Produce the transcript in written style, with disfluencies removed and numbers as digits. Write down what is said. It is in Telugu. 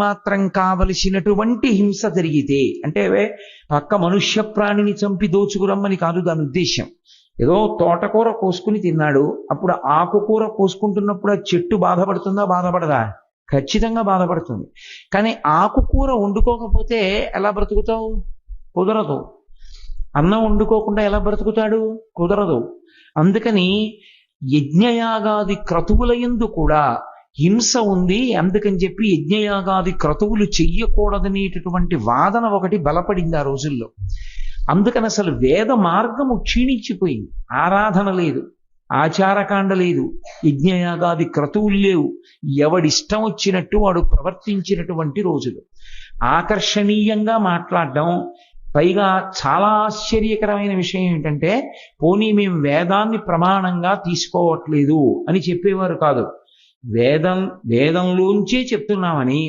మాత్రం కావలసినటువంటి హింస జరిగితే, అంటే పక్క మనుష్య ప్రాణిని చంపి దోచుకురమ్మని కాదు దాని ఉద్దేశం. ఏదో తోటకూర కోసుకుని తిన్నాడు, అప్పుడు ఆకుకూర కోసుకుంటున్నప్పుడు ఆ చెట్టు బాధపడుతుందా? బాధపడదా? ఖచ్చితంగా బాధపడుతుంది. కానీ ఆకుకూర వండుకోకపోతే ఎలా బ్రతుకుతావు? కుదరదు. అన్నం వండుకోకుండా ఎలా బ్రతుకుతాడు? కుదరదు. అందుకని యజ్ఞయాగాది క్రతువుల యందు కూడా హింస ఉంది. అందుకని చెప్పి యజ్ఞయాగాది క్రతువులు చెయ్యకూడదనేటటువంటి వాదన ఒకటి బలపడింది ఆ రోజుల్లో. అందుకని అసలు వేద మార్గము క్షీణించిపోయింది. ఆరాధన లేదు, ఆచారకాండ లేదు, యజ్ఞయాగాది క్రతువులు లేవు. ఎవడిష్టం వచ్చినట్టు వాడు ప్రవర్తించినటువంటి రోజులు. ఆకర్షణీయంగా మాట్లాడడం, పైగా చాలా ఆశ్చర్యకరమైన విషయం ఏంటంటే, పోనీ మేము వేదాన్ని ప్రమాణంగా తీసుకోవట్లేదు అని చెప్పేవారు కాదు. వేదంలోంచే చెప్తున్నామని